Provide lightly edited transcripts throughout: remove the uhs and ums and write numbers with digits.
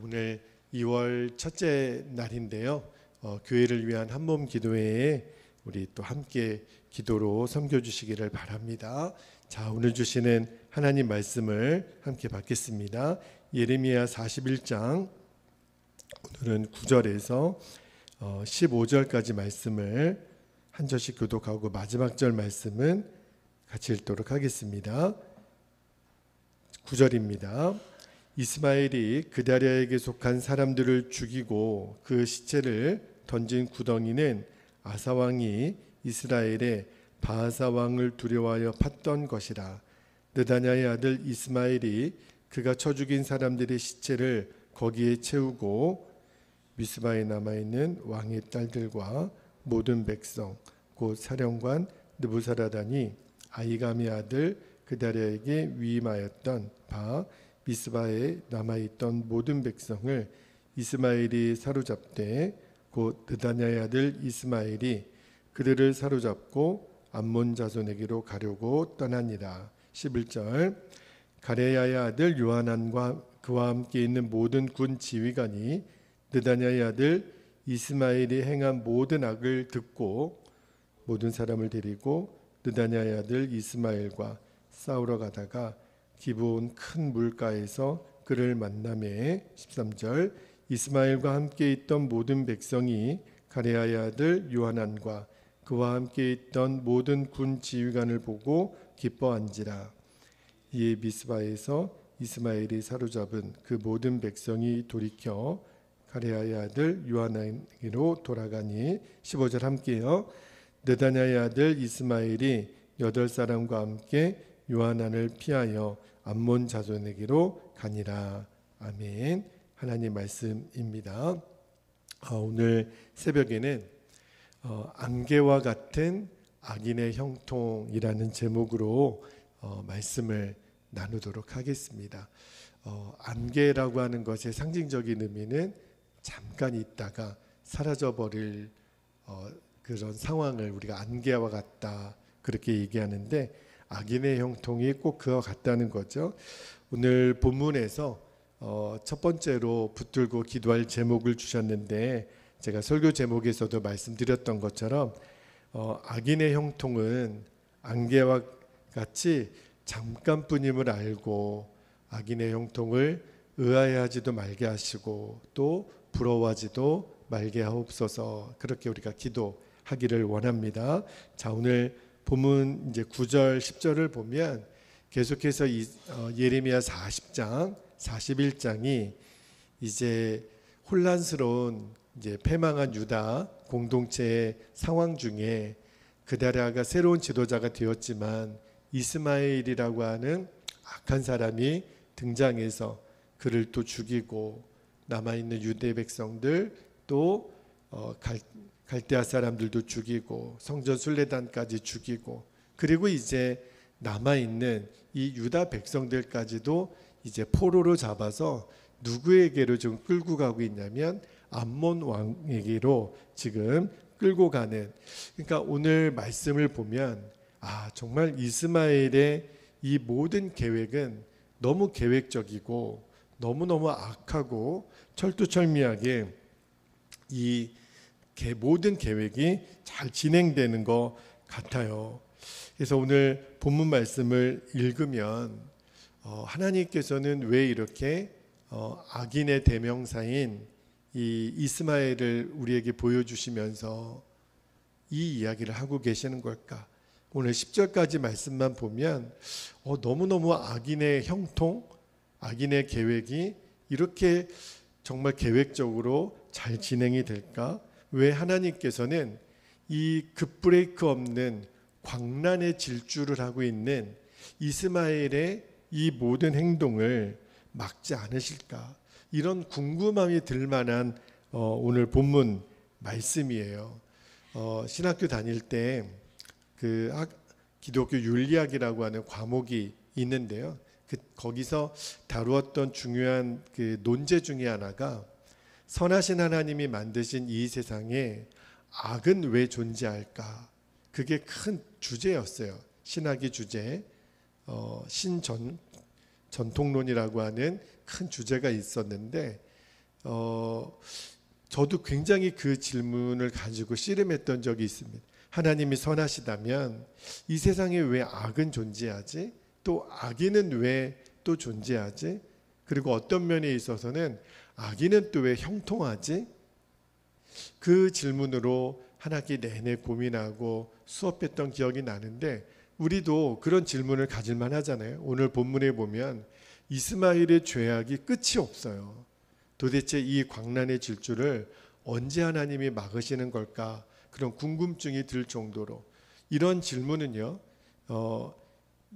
오늘 2월 첫째 날인데요. 교회를 위한 한몸 기도회에 우리 또 함께 기도로 섬겨주시기를 바랍니다. 자, 오늘 주시는 하나님 말씀을 함께 받겠습니다. 예레미야 41장 오늘은 9절에서 15절까지 말씀을 한 절씩 교독하고 마지막 절 말씀은 같이 읽도록 하겠습니다. 9절입니다. 이스마엘이 그다랴에게 속한 사람들을 죽이고 그 시체를 던진 구덩이는 아사 왕이 이스라엘의 바하사 왕을 두려워하여 팠던 것이라. 느다냐의 아들 이스마엘이 그가 쳐 죽인 사람들의 시체를 거기에 채우고 미스바에 남아있는 왕의 딸들과 모든 백성 곧 사령관 느부사라단이 아히감의 아들 그다랴에게 위임하였던 바 미스바에 남아있던 모든 백성을 이스마엘이 사로잡되 곧 느다냐의 아들 이스마엘이 그들을 사로잡고 암몬 자손에게로 가려고 떠나니라. 11절 가레야의 아들 요하난과 그와 함께 있는 모든 군 지휘관이 느다냐의 아들 이스마엘이 행한 모든 악을 듣고 모든 사람을 데리고 느다냐의 아들 이스마엘과 싸우러 가다가 기브온 큰 물가에서 그를 만나매 13절 이스마엘과 함께 있던 모든 백성이 가레야의 아들 요하난과 그와 함께 있던 모든 군 지휘관을 보고 기뻐한지라. 이에 미스바에서 이스마엘이 사로잡은 그 모든 백성이 돌이켜 가레야의 아들 요하난에게로 돌아가니 15절 함께요. 느다냐의 아들 이스마엘이 8사람과 함께 요하난을 피하여 암몬 자손에게로 가니라. 아멘. 하나님 말씀입니다. 오늘 새벽에는 안개와 같은 악인의 형통이라는 제목으로 말씀을 나누도록 하겠습니다. 안개라고 하는 것의 상징적인 의미는 잠깐 있다가 사라져버릴 그런 상황을 우리가 안개와 같다 그렇게 얘기하는데 악인의 형통이 꼭 그와 같다는 거죠. 오늘 본문에서 첫 번째로 붙들고 기도할 제목을 주셨는데 제가 설교 제목에서도 말씀드렸던 것처럼 악인의 형통은 안개와 같이 잠깐뿐임을 알고 악인의 형통을 의아해하지도 말게 하시고 또 부러워하지도 말게 하옵소서. 그렇게 우리가 기도하기를 원합니다. 자, 오늘 본문 이제 9절 10절을 보면 계속해서 예레미야 40장 41장이 이제 혼란스러운 이제 패망한 유다 공동체의 상황 중에 그다랴가 새로운 지도자가 되었지만 이스마엘이라고 하는 악한 사람이 등장해서 그를 또 죽이고 남아있는 유대 백성들 또 갈대아 사람들도 죽이고 성전 순례단까지 죽이고 그리고 이제 남아있는 이 유다 백성들까지도 이제 포로로 잡아서 누구에게로 지금 끌고 가고 있냐면 암몬 왕에게로 지금 끌고 가는. 그러니까 오늘 말씀을 보면 정말 이스마엘의 이 모든 계획은 너무 계획적이고 너무너무 악하고 철두철미하게 이 모든 계획이 잘 진행되는 것 같아요. 그래서 오늘 본문 말씀을 읽으면 하나님께서는 왜 이렇게 악인의 대명사인 이 이스마엘을 우리에게 보여주시면서 이 이야기를 하고 계시는 걸까? 오늘 10절까지 말씀만 보면 너무너무 악인의 형통, 악인의 계획이 이렇게 정말 계획적으로 잘 진행이 될까? 왜 하나님께서는 이 급브레이크 없는 광란의 질주를 하고 있는 이스마엘의 이 모든 행동을 막지 않으실까? 이런 궁금함이 들 만한 오늘 본문 말씀이에요. 신학교 다닐 때 그 기독교 윤리학이라고 하는 과목이 있는데요. 거기서 다루었던 중요한 그 논제 중에 하나가 선하신 하나님이 만드신 이 세상에 악은 왜 존재할까? 그게 큰 주제였어요. 신학의 주제. 전통론이라고 하는 큰 주제가 있었는데 저도 굉장히 그 질문을 가지고 씨름했던 적이 있습니다. 하나님이 선하시다면 이 세상에 왜 악은 존재하지? 또 악인은 왜 또 존재하지? 그리고 어떤 면에 있어서는 악인은 또 왜 형통하지? 그 질문으로 한 학기 내내 고민하고 수업했던 기억이 나는데, 우리도 그런 질문을 가질만 하잖아요. 오늘 본문에 보면 이스마엘의 죄악이 끝이 없어요. 도대체 이 광란의 질주를 언제 하나님이 막으시는 걸까? 그런 궁금증이 들 정도로, 이런 질문은요,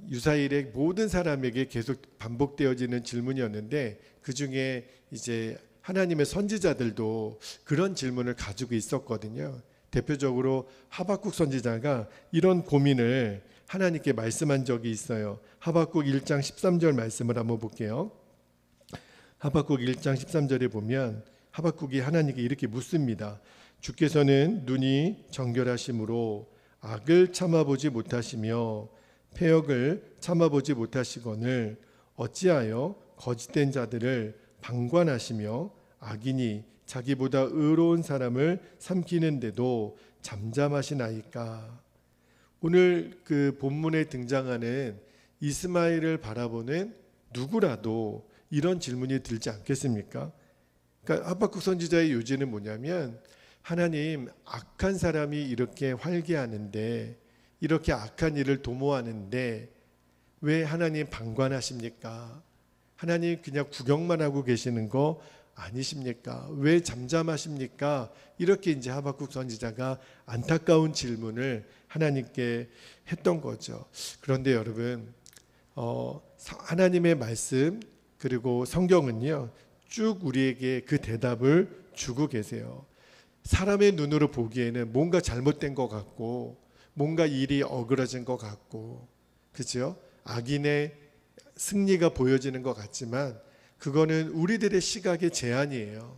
유사일의 모든 사람에게 계속 반복되어지는 질문이었는데, 그 중에 이제 하나님의 선지자들도 그런 질문을 가지고 있었거든요. 대표적으로 하박국 선지자가 이런 고민을 하나님께 말씀한 적이 있어요. 하박국 1장 13절 말씀을 한번 볼게요. 하박국 1장 13절에 보면 하박국이 하나님께 이렇게 묻습니다. 주께서는 눈이 정결하심으로 악을 참아보지 못하시며 패역을 참아보지 못하시거늘 어찌하여 거짓된 자들을 방관하시며 악인이 자기보다 의로운 사람을 삼키는데도 잠잠하시나이까. 오늘 그 본문에 등장하는 이스마엘을 바라보는 누구라도 이런 질문이 들지 않겠습니까? 그러니까 하박국 선지자의 요지는 뭐냐면, 하나님, 악한 사람이 이렇게 활개하는데, 이렇게 악한 일을 도모하는데 왜 하나님 방관하십니까? 하나님 그냥 구경만 하고 계시는 거 아니십니까? 왜 잠잠하십니까? 이렇게 이제 하박국 선지자가 안타까운 질문을 하나님께 했던 거죠. 그런데 여러분, 하나님의 말씀 그리고 성경은요, 쭉 우리에게 그 대답을 주고 계세요. 사람의 눈으로 보기에는 뭔가 잘못된 것 같고, 뭔가 일이 어그러진 것 같고, 그죠? 악인의 승리가 보여지는 것 같지만 그거는 우리들의 시각의 제한이에요.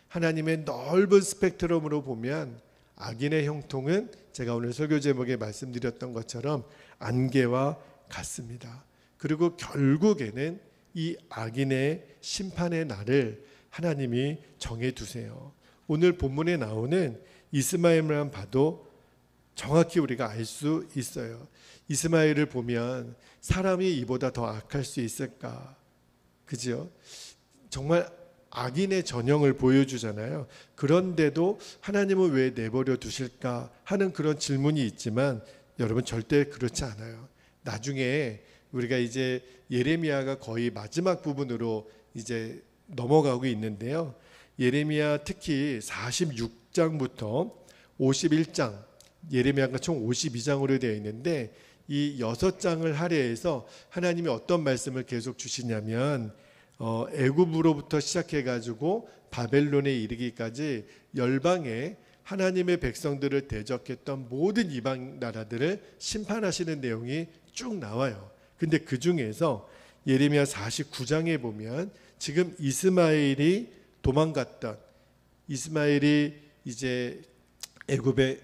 하나님의 넓은 스펙트럼으로 보면 악인의 형통은 제가 오늘 설교 제목에 말씀드렸던 것처럼 안개와 같습니다. 그리고 결국에는 이 악인의 심판의 날을 하나님이 정해두세요. 오늘 본문에 나오는 이스마엘만 봐도 정확히 우리가 알 수 있어요. 이스마엘을 보면 사람이 이보다 더 악할 수 있을까? 그죠? 정말 악인의 전형을 보여주잖아요. 그런데도 하나님은 왜 내버려 두실까 하는 그런 질문이 있지만, 여러분 절대 그렇지 않아요. 나중에 우리가 이제 예레미야가 거의 마지막 부분으로 이제 넘어가고 있는데요. 예레미야 특히 46장부터 51장, 예레미야가 총 52장으로 되어 있는데, 이 6장을 할애해서 하나님이 어떤 말씀을 계속 주시냐면, 애굽으로부터 시작해가지고 바벨론에 이르기까지 열방에 하나님의 백성들을 대적했던 모든 이방 나라들을 심판하시는 내용이 쭉 나와요. 근데 그 중에서 예레미야 49장에 보면 지금 이스마엘이 도망갔던, 이스마엘이 이제 애굽에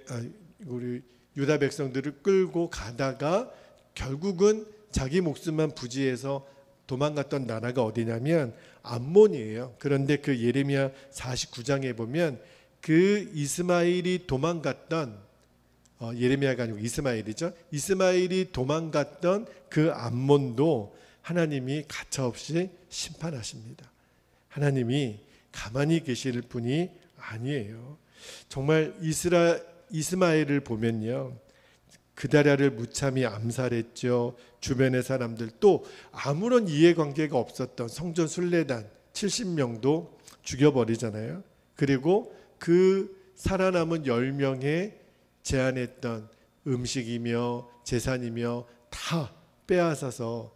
우리 유다 백성들을 끌고 가다가 결국은 자기 목숨만 부지해서 도망갔던 나라가 어디냐면 암몬이에요. 그런데 그 예레미야 49장에 보면 그 이스마엘이 도망갔던, 예레미야가 아니고 이스마엘이죠. 이스마엘이 도망갔던 그 암몬도 하나님이 가차없이 심판하십니다. 하나님이 가만히 계실 분이 아니에요. 정말 이스마엘을 보면요, 그다랴를 무참히 암살했죠. 주변의 사람들, 또 아무런 이해관계가 없었던 성전 순례단 70명도 죽여버리잖아요. 그리고 그 살아남은 10명에 제안했던 음식이며 재산이며 다 빼앗아서,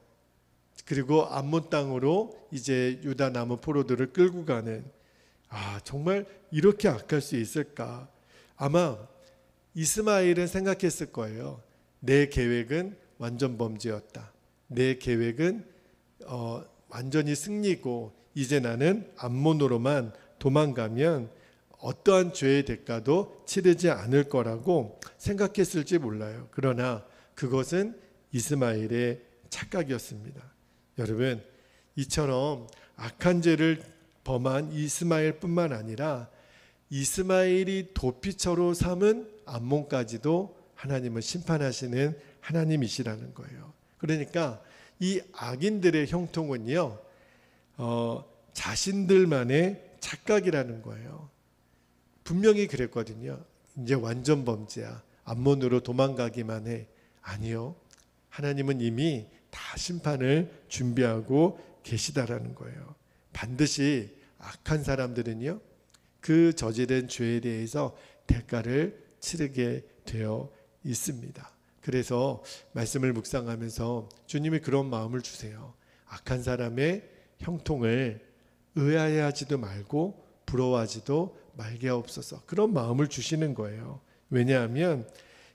그리고 암몬 땅으로 이제 유다 남은 포로들을 끌고 가는, 정말 이렇게 악할 수 있을까? 아마 이스마엘은 생각했을 거예요. 내 계획은 완전 범죄였다. 내 계획은 완전히 승리고, 이제 나는 암몬으로만 도망가면 어떠한 죄의 대가도 치르지 않을 거라고 생각했을지 몰라요. 그러나 그것은 이스마엘의 착각이었습니다. 여러분, 이처럼 악한 죄를 범한 이스마엘뿐만 아니라 이스마엘이 도피처로 삼은 암몬까지도 하나님은 심판하시는 하나님이시라는 거예요. 그러니까 이 악인들의 형통은요, 자신들만의 착각이라는 거예요. 분명히 그랬거든요. 이제 완전 범죄야. 암몬으로 도망가기만 해. 아니요. 하나님은 이미 다 심판을 준비하고 계시다라는 거예요. 반드시 악한 사람들은요, 그 저지른 죄에 대해서 대가를 치르게 되어 있습니다. 그래서 말씀을 묵상하면서 주님이 그런 마음을 주세요. 악한 사람의 형통을 의아해하지도 말고 부러워하지도 말게 하옵소서. 그런 마음을 주시는 거예요. 왜냐하면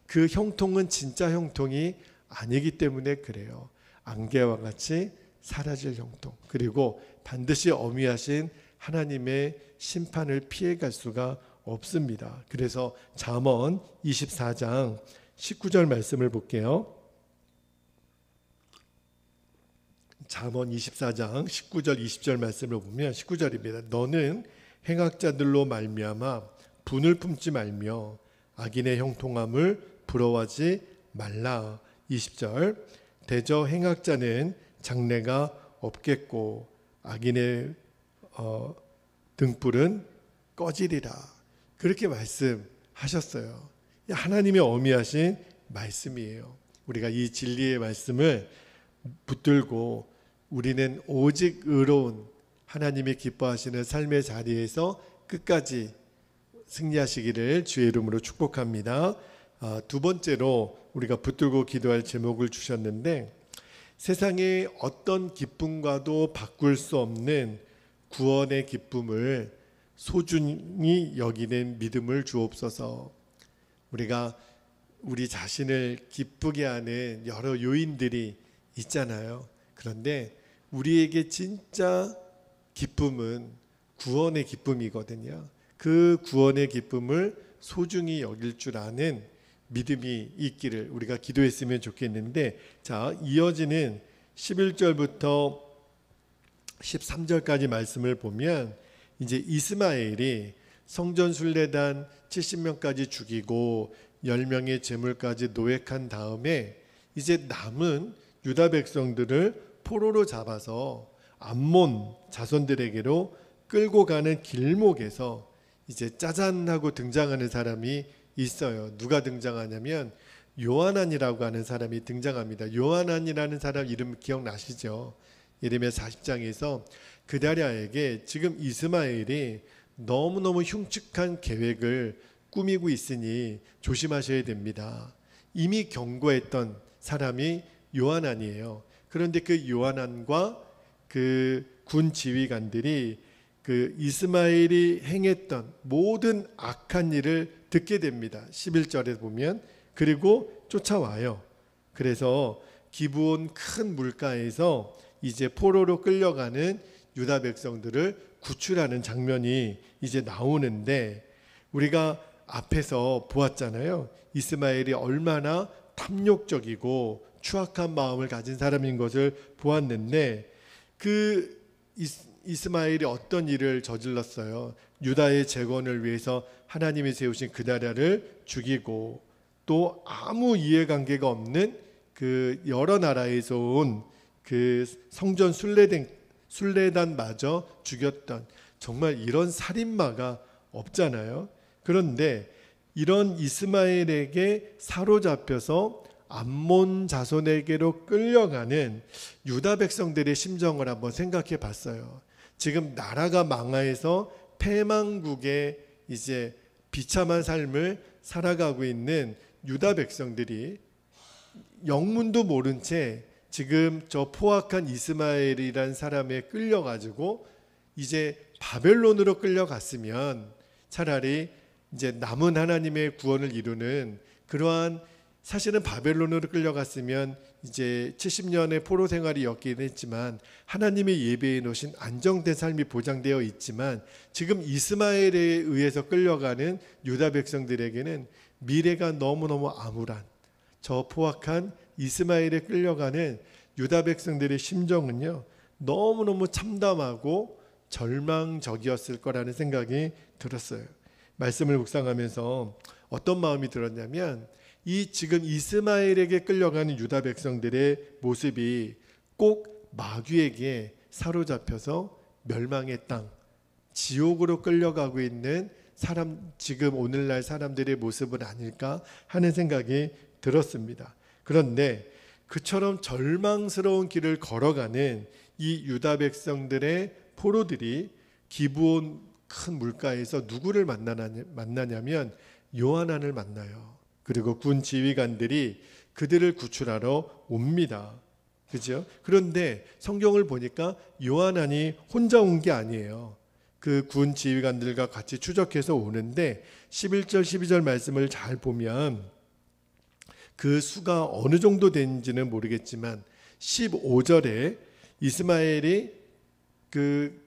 그 형통은 진짜 형통이 아니기 때문에 그래요. 안개와 같이 사라질 형통, 그리고 반드시 엄위하신 하나님의 심판을 피해갈 수가 없습니다. 그래서 잠언 24장 19절 말씀을 볼게요. 잠언 24장 19절 20절 말씀을 보면 19절입니다. 너는 행악자들로 말미암아 분을 품지 말며 악인의 형통함을 부러워하지 말라. 20절 대저 행악자는 장래가 없겠고 악인의 등불은 꺼지리라. 그렇게 말씀하셨어요. 하나님의 엄미하신 말씀이에요. 우리가 이 진리의 말씀을 붙들고 우리는 오직 의로운 하나님이 기뻐하시는 삶의 자리에서 끝까지 승리하시기를 주의 이름으로 축복합니다. 두 번째로 우리가 붙들고 기도할 제목을 주셨는데, 세상의 어떤 기쁨과도 바꿀 수 없는 구원의 기쁨을 소중히 여기는 믿음을 주옵소서. 우리가 우리 자신을 기쁘게 하는 여러 요인들이 있잖아요. 그런데 우리에게 진짜 기쁨은 구원의 기쁨이거든요. 그 구원의 기쁨을 소중히 여길 줄 아는 믿음이 있기를 우리가 기도했으면 좋겠는데, 자, 이어지는 11절부터 13절까지 말씀을 보면 이제 이스마엘이 성전 순례단 70명까지 죽이고 10명의 재물까지 노획한 다음에 이제 남은 유다 백성들을 포로로 잡아서 암몬 자손들에게로 끌고 가는 길목에서 이제 짜잔 하고 등장하는 사람이 있어요. 누가 등장하냐면 요하난이라고 하는 사람이 등장합니다. 요하난이라는 사람 이름 기억나시죠? 예레미야 40장에서 그다랴에게 지금 이스마엘이 너무너무 흉측한 계획을 꾸미고 있으니 조심하셔야 됩니다. 이미 경고했던 사람이 요하난이에요. 그런데 그 요하난과 그 군 지휘관들이 그 이스마엘이 행했던 모든 악한 일을 듣게 됩니다. 11절에 보면 그리고 쫓아와요. 그래서 기브온 큰 물가에서 이제 포로로 끌려가는 유다 백성들을 구출하는 장면이 이제 나오는데, 우리가 앞에서 보았잖아요. 이스마엘이 얼마나 탐욕적이고 추악한 마음을 가진 사람인 것을 보았는데, 그 이스마엘이 어떤 일을 저질렀어요? 유다의 재건을 위해서 하나님이 세우신 그다랴를 죽이고, 또 아무 이해관계가 없는 그 여러 나라에서 온 그 성전 순례단마저 죽였던, 정말 이런 살인마가 없잖아요. 그런데 이런 이스마엘에게 사로잡혀서 암몬 자손에게로 끌려가는 유다 백성들의 심정을 한번 생각해 봤어요. 지금 나라가 망하여서 패망국의 이제 비참한 삶을 살아가고 있는 유다 백성들이 영문도 모른 채 지금 저 포악한 이스마엘이란 사람에 끌려가지고 이제 바벨론으로 끌려갔으면 차라리 이제 남은 하나님의 구원을 이루는 그러한, 사실은 바벨론으로 끌려갔으면 이제 70년의 포로 생활이었긴 했지만 하나님의 예배해 놓으신 안정된 삶이 보장되어 있지만, 지금 이스마엘에 의해서 끌려가는 유다 백성들에게는 미래가 너무너무 암울한, 저 포악한 이스마엘에 끌려가는 유다 백성들의 심정은요, 너무너무 참담하고 절망적이었을 거라는 생각이 들었어요. 말씀을 묵상하면서 어떤 마음이 들었냐면 이 지금 이스마엘에게 끌려가는 유다 백성들의 모습이 꼭 마귀에게 사로잡혀서 멸망의 땅, 지옥으로 끌려가고 있는 사람, 지금 오늘날 사람들의 모습은 아닐까 하는 생각이 들었습니다. 그런데 그처럼 절망스러운 길을 걸어가는 이 유다 백성들의 포로들이 기브온 큰 물가에서 누구를 만나냐면 요하난을 만나요. 그리고 군 지휘관들이 그들을 구출하러 옵니다. 그죠? 그런데 성경을 보니까 요하난이 혼자 온 게 아니에요. 그 군 지휘관들과 같이 추적해서 오는데 11절 12절 말씀을 잘 보면 그 수가 어느 정도 되는지는 모르겠지만 15절에 이스마엘이 그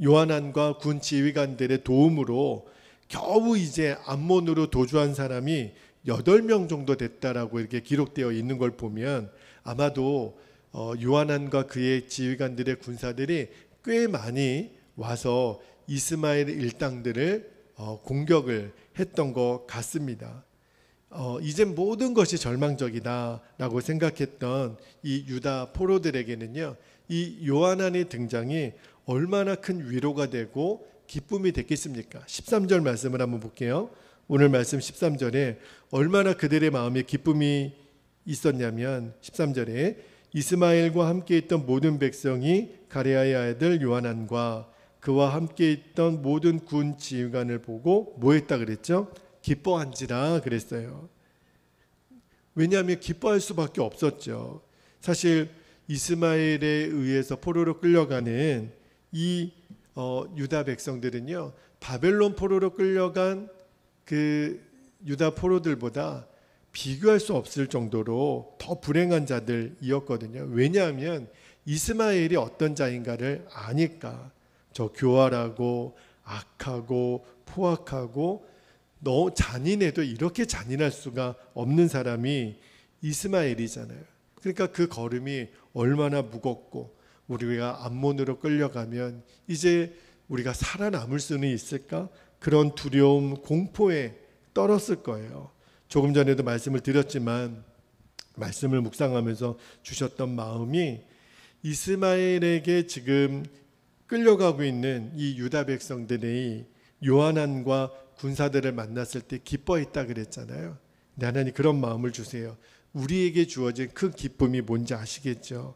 요하난과 군 지휘관들의 도움으로 겨우 이제 암몬으로 도주한 사람이 8명 정도 됐다라고 이렇게 기록되어 있는 걸 보면 아마도 요하난과 그의 지휘관들의 군사들이 꽤 많이 와서 이스마엘 일당들을 공격을 했던 것 같습니다. 이제 모든 것이 절망적이다라고 생각했던 이 유다 포로들에게는요, 이 요하난의 등장이 얼마나 큰 위로가 되고 기쁨이 됐겠습니까? 13절 말씀을 한번 볼게요. 오늘 말씀 13절에 얼마나 그들의 마음에 기쁨이 있었냐면 13절에 이스마엘과 함께 있던 모든 백성이 가레아의 아들 요하난과 그와 함께 있던 모든 군 지휘관을 보고 뭐 했다 그랬죠? 기뻐한지라 그랬어요. 왜냐하면 기뻐할 수밖에 없었죠. 사실 이스마엘에 의해서 포로로 끌려가는 이 유다 백성들은요, 바벨론 포로로 끌려간 그 유다 포로들보다 비교할 수 없을 정도로 더 불행한 자들이었거든요. 왜냐하면 이스마엘이 어떤 자인가를 아니까. 저 교활하고 악하고 포악하고 너무 잔인해도 이렇게 잔인할 수가 없는 사람이 이스마엘이잖아요. 그러니까 그 걸음이 얼마나 무겁고 우리가 암몬으로 끌려가면 이제 우리가 살아남을 수는 있을까? 그런 두려움, 공포에 떨었을 거예요. 조금 전에도 말씀을 드렸지만 말씀을 묵상하면서 주셨던 마음이 이스마엘에게 지금 끌려가고 있는 이 유다 백성들이 요하난과 군사들을 만났을 때 기뻐했다 그랬잖아요. 근데 하나님 그런 마음을 주세요. 우리에게 주어진 큰 기쁨이 뭔지 아시겠죠?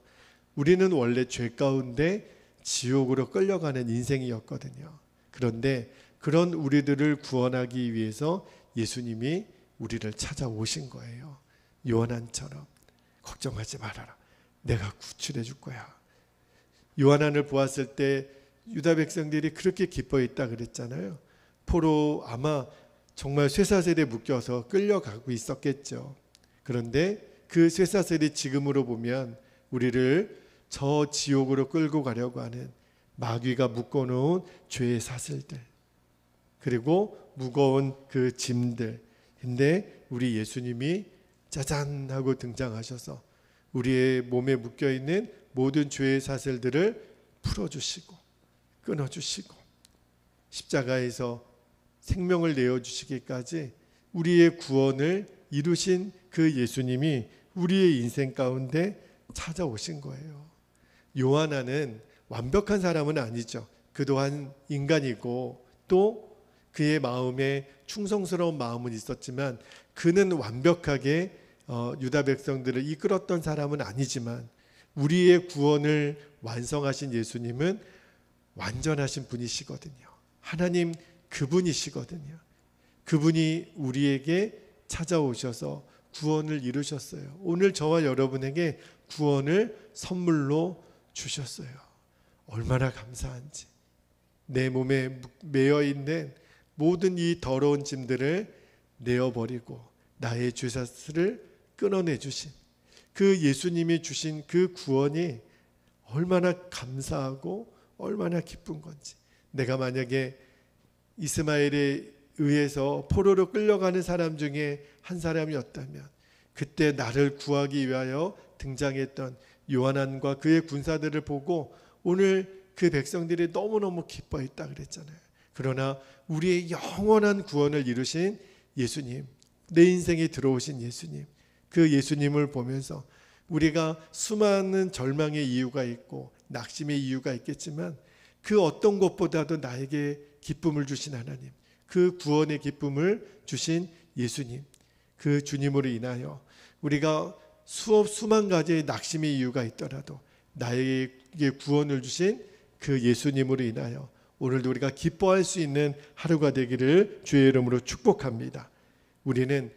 우리는 원래 죄 가운데 지옥으로 끌려가는 인생이었거든요. 그런데 그런 우리들을 구원하기 위해서 예수님이 우리를 찾아오신 거예요. 요한처럼 걱정하지 말아라. 내가 구출해 줄 거야. 요한을 보았을 때 유다 백성들이 그렇게 기뻐했다 그랬잖아요. 포로 아마 정말 쇠사슬에 묶여서 끌려가고 있었겠죠. 그런데 그 쇠사슬이 지금으로 보면 우리를 저 지옥으로 끌고 가려고 하는 마귀가 묶어놓은 죄의 사슬들, 그리고 무거운 그 짐들. 근데 우리 예수님이 짜잔 하고 등장하셔서 우리의 몸에 묶여있는 모든 죄의 사슬들을 풀어주시고 끊어주시고 십자가에서 생명을 내어주시기까지 우리의 구원을 이루신 그 예수님이 우리의 인생 가운데 찾아오신 거예요. 요하나는 완벽한 사람은 아니죠. 그 또한 인간이고 또 그의 마음에 충성스러운 마음은 있었지만 그는 완벽하게 유다 백성들을 이끌었던 사람은 아니지만 우리의 구원을 완성하신 예수님은 완전하신 분이시거든요. 하나님 그분이시거든요. 그분이 우리에게 찾아오셔서 구원을 이루셨어요. 오늘 저와 여러분에게 구원을 선물로 주셨어요. 얼마나 감사한지. 내 몸에 매여 있는 모든 이 더러운 짐들을 내어버리고 나의 죄사슬을 끊어내 주신 그 예수님이 주신 그 구원이 얼마나 감사하고 얼마나 기쁜 건지. 내가 만약에 이스마엘에 의해서 포로로 끌려가는 사람 중에 한 사람이었다면 그때 나를 구하기 위하여 등장했던 요하난과 그의 군사들을 보고 오늘 그 백성들이 너무너무 기뻐했다 그랬잖아요. 그러나 우리의 영원한 구원을 이루신 예수님, 내 인생에 들어오신 예수님, 그 예수님을 보면서 우리가 수많은 절망의 이유가 있고 낙심의 이유가 있겠지만 그 어떤 것보다도 나에게 기쁨을 주신 하나님, 그 구원의 기쁨을 주신 예수님, 그 주님으로 인하여 우리가 수만 가지의 낙심의 이유가 있더라도 나에게 구원을 주신 그 예수님으로 인하여 오늘도 우리가 기뻐할 수 있는 하루가 되기를 주의 이름으로 축복합니다. 우리는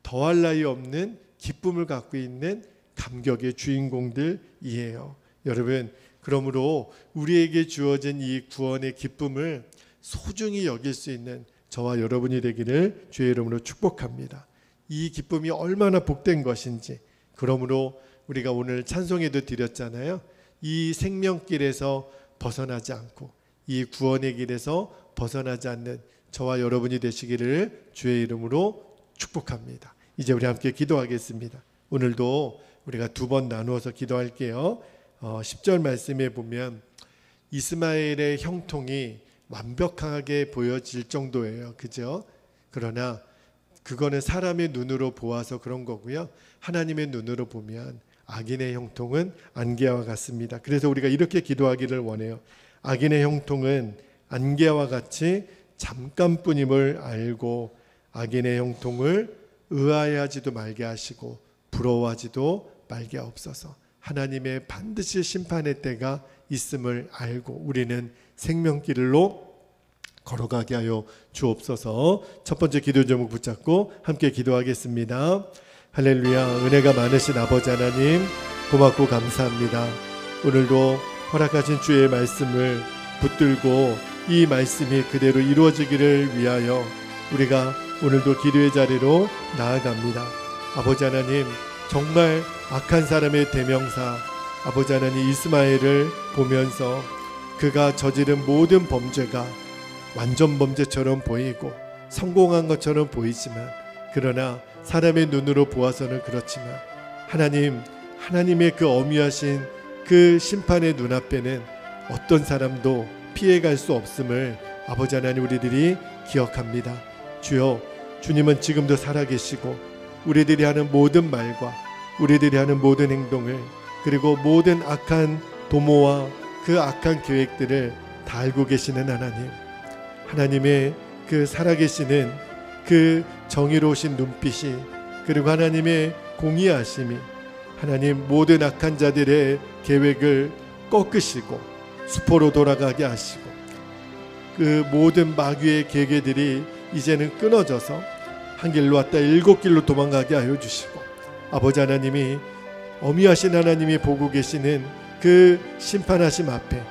더할 나위 없는 기쁨을 갖고 있는 감격의 주인공들이에요. 여러분, 그러므로 우리에게 주어진 이 구원의 기쁨을 소중히 여길 수 있는 저와 여러분이 되기를 주의 이름으로 축복합니다. 이 기쁨이 얼마나 복된 것인지, 그러므로 우리가 오늘 찬송에도 드렸잖아요. 이 생명길에서 벗어나지 않고 이 구원의 길에서 벗어나지 않는 저와 여러분이 되시기를 주의 이름으로 축복합니다. 이제 우리 함께 기도하겠습니다. 오늘도 우리가 두 번 나누어서 기도할게요. 10절 말씀에 보면 이스마엘의 형통이 완벽하게 보여질 정도예요. 그죠? 그러나 그거는 사람의 눈으로 보아서 그런 거고요. 하나님의 눈으로 보면 악인의 형통은 안개와 같습니다. 그래서 우리가 이렇게 기도하기를 원해요. 악인의 형통은 안개와 같이 잠깐뿐임을 알고 악인의 형통을 의아해하지도 말게 하시고 부러워하지도 말게 하옵소서. 하나님의 반드시 심판의 때가 있음을 알고 우리는 생명길로 걸어가게 하여 주옵소서. 첫 번째 기도 제목 붙잡고 함께 기도하겠습니다. 할렐루야. 은혜가 많으신 아버지 하나님, 고맙고 감사합니다. 오늘도 허락하신 주의 말씀을 붙들고 이 말씀이 그대로 이루어지기를 위하여 우리가 오늘도 기도의 자리로 나아갑니다. 아버지 하나님, 정말 악한 사람의 대명사 아버지 하나님 이스마엘을 보면서 그가 저지른 모든 범죄가 완전 범죄처럼 보이고 성공한 것처럼 보이지만, 그러나 사람의 눈으로 보아서는 그렇지만 하나님의 그 엄위하신 그 심판의 눈앞에는 어떤 사람도 피해갈 수 없음을 아버지 하나님 우리들이 기억합니다. 주여, 주님은 지금도 살아계시고 우리들이 하는 모든 말과 우리들이 하는 모든 행동을, 그리고 모든 악한 도모와 그 악한 계획들을 다 알고 계시는 하나님, 하나님의 그 살아계시는 그 정의로우신 눈빛이, 그리고 하나님의 공의하심이 하나님 모든 악한 자들의 계획을 꺾으시고 수포로 돌아가게 하시고 그 모든 마귀의 계계들이 이제는 끊어져서 한 길로 왔다 7길로 도망가게 하여 주시고, 아버지 하나님이 어미하신 하나님이 보고 계시는 그 심판하심 앞에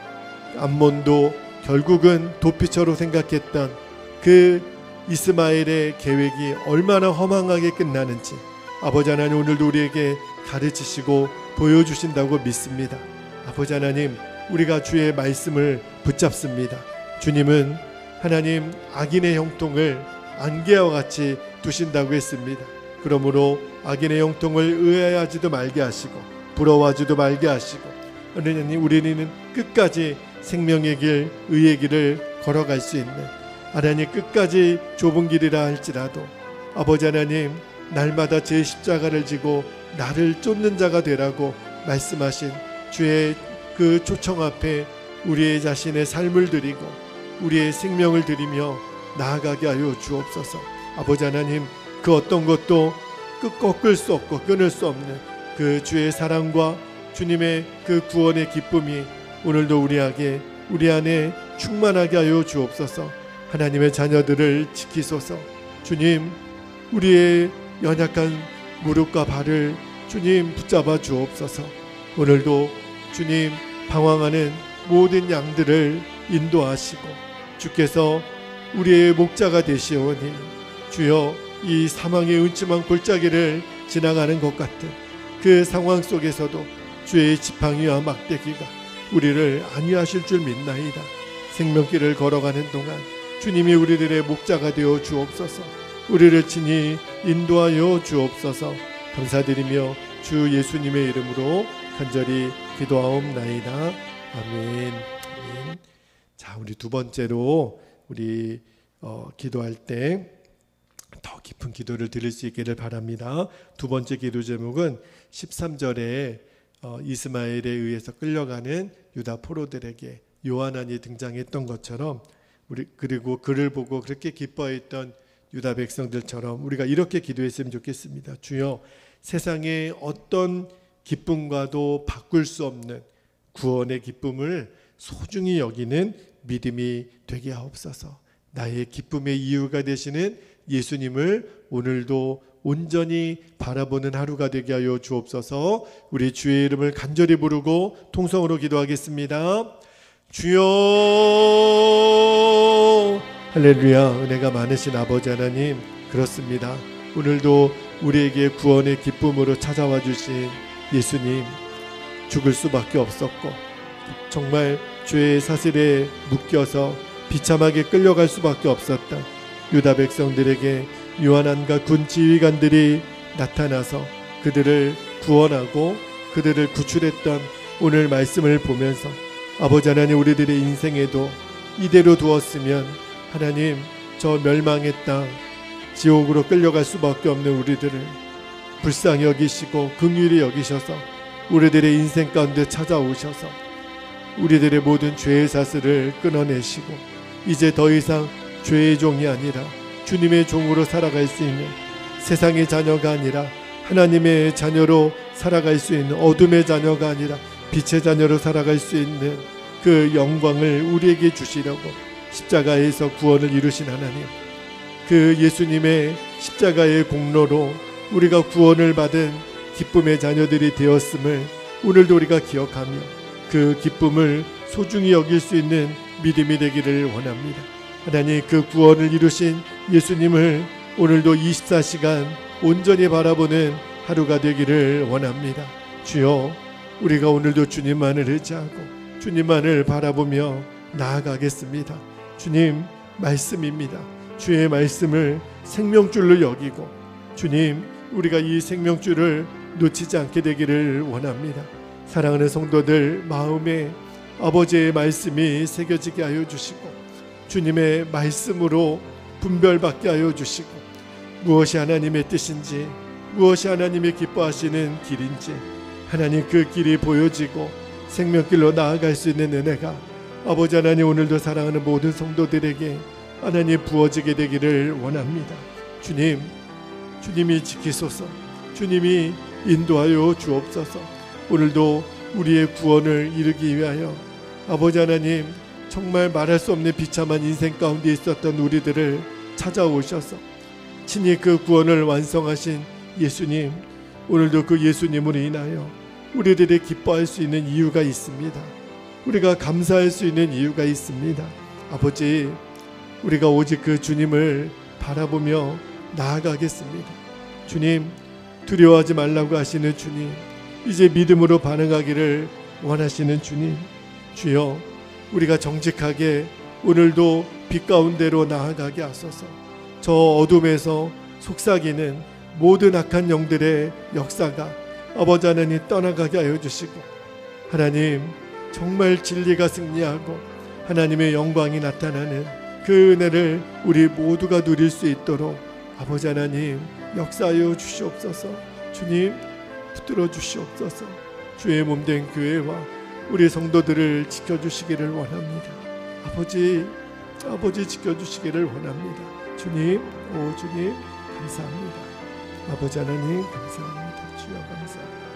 암몬도 결국은 도피처로 생각했던 그 이스마엘의 계획이 얼마나 허망하게 끝나는지 아버지 하나님 오늘도 우리에게 가르치시고 보여주신다고 믿습니다. 아버지 하나님, 우리가 주의 말씀을 붙잡습니다. 주님은 하나님 악인의 형통을 안개와 같이 두신다고 했습니다. 그러므로 악인의 형통을 의아해하지도 말게 하시고 부러워하지도 말게 하시고, 하나님 우리는 끝까지 생명의 길, 의의 길을 걸어갈 수 있는, 하나님 끝까지 좁은 길이라 할지라도 아버지 하나님 날마다 제 십자가를 지고 나를 쫓는 자가 되라고 말씀하신 주의 그 초청 앞에 우리의 자신의 삶을 드리고 우리의 생명을 드리며 나아가게 하여 주옵소서. 아버지 하나님, 그 어떤 것도 꺾을 수 없고 끊을 수 없는 그 주의 사랑과 주님의 그 구원의 기쁨이 오늘도 우리 안에 충만하게 하여 주옵소서. 하나님의 자녀들을 지키소서. 주님, 우리의 연약한 무릎과 발을 주님 붙잡아 주옵소서. 오늘도 주님 방황하는 모든 양들을 인도하시고 주께서 우리의 목자가 되시오니, 주여 이 사망의 음침한 골짜기를 지나가는 것 같은 그 상황 속에서도 주의 지팡이와 막대기가 우리를 안위하실 줄 믿나이다. 생명길을 걸어가는 동안 주님이 우리들의 목자가 되어 주옵소서. 우리를 친히 인도하여 주옵소서. 감사드리며 주 예수님의 이름으로 간절히 기도하옵나이다. 아멘. 아멘. 자, 우리 두 번째로 우리 기도할 때 더 깊은 기도를 드릴 수 있기를 바랍니다. 두 번째 기도 제목은 13절에 이스마엘에 의해서 끌려가는 유다 포로들에게 요하난이 등장했던 것처럼 그리고 그를 보고 그렇게 기뻐했던 유다 백성들처럼 우리가 이렇게 기도했으면 좋겠습니다. 주여, 세상의 어떤 기쁨과도 바꿀 수 없는 구원의 기쁨을 소중히 여기는 믿음이 되게 하옵소서. 나의 기쁨의 이유가 되시는 예수님을 오늘도 온전히 바라보는 하루가 되게 하여 주옵소서. 우리 주의 이름을 간절히 부르고 통성으로 기도하겠습니다. 주여, 할렐루야. 은혜가 많으신 아버지 하나님, 그렇습니다. 오늘도 우리에게 구원의 기쁨으로 찾아와 주신 예수님, 죽을 수밖에 없었고 정말 죄의 사슬에 묶여서 비참하게 끌려갈 수밖에 없었던 유다 백성들에게 요하난과 군 지휘관들이 나타나서 그들을 구원하고 그들을 구출했던 오늘 말씀을 보면서 아버지 하나님, 우리들의 인생에도 이대로 두었으면 하나님, 저 멸망의 땅 지옥으로 끌려갈 수밖에 없는 우리들을 불쌍히 여기시고 긍휼히 여기셔서 우리들의 인생 가운데 찾아오셔서 우리들의 모든 죄의 사슬을 끊어내시고 이제 더 이상 죄의 종이 아니라 주님의 종으로 살아갈 수 있는, 세상의 자녀가 아니라 하나님의 자녀로 살아갈 수 있는, 어둠의 자녀가 아니라 빛의 자녀로 살아갈 수 있는 그 영광을 우리에게 주시려고 십자가에서 구원을 이루신 하나님, 그 예수님의 십자가의 공로로 우리가 구원을 받은 기쁨의 자녀들이 되었음을 오늘도 우리가 기억하며 그 기쁨을 소중히 여길 수 있는 믿음이 되기를 원합니다. 하나님, 그 구원을 이루신 예수님을 오늘도 24시간 온전히 바라보는 하루가 되기를 원합니다. 주여, 우리가 오늘도 주님만을 의지하고 주님만을 바라보며 나아가겠습니다. 주님 말씀입니다. 주의 말씀을 생명줄로 여기고 주님, 우리가 이 생명줄을 놓치지 않게 되기를 원합니다. 사랑하는 성도들 마음에 아버지의 말씀이 새겨지게 하여 주시고 주님의 말씀으로 분별받게 하여 주시고 무엇이 하나님의 뜻인지, 무엇이 하나님의 기뻐하시는 길인지 하나님, 그 길이 보여지고 생명길로 나아갈 수 있는 은혜가 아버지 하나님, 오늘도 사랑하는 모든 성도들에게 하나님 부어지게 되기를 원합니다. 주님, 주님이 지키소서. 주님이 인도하여 주옵소서. 오늘도 우리의 구원을 이루기 위하여 아버지 하나님, 정말 말할 수 없는 비참한 인생 가운데 있었던 우리들을 찾아오셔서 친히 그 구원을 완성하신 예수님, 오늘도 그 예수님으로 인하여 우리들이 기뻐할 수 있는 이유가 있습니다. 우리가 감사할 수 있는 이유가 있습니다. 아버지, 우리가 오직 그 주님을 바라보며 나아가겠습니다. 주님, 두려워하지 말라고 하시는 주님, 이제 믿음으로 반응하기를 원하시는 주님, 주여, 우리가 정직하게 오늘도 빛 가운데로 나아가게 하소서. 저 어둠에서 속삭이는 모든 악한 영들의 역사가 아버지 하나님 떠나가게 하여 주시고 하나님, 정말 진리가 승리하고 하나님의 영광이 나타나는 그 은혜를 우리 모두가 누릴 수 있도록 아버지 하나님 역사하여 주시옵소서. 주님, 붙들어 주시옵소서. 주의 몸된 교회와 우리 성도들을 지켜주시기를 원합니다. 아버지 지켜주시기를 원합니다. 주님, 오 주님 감사합니다. 아버지 하나님 감사합니다. 주여 감사합니다.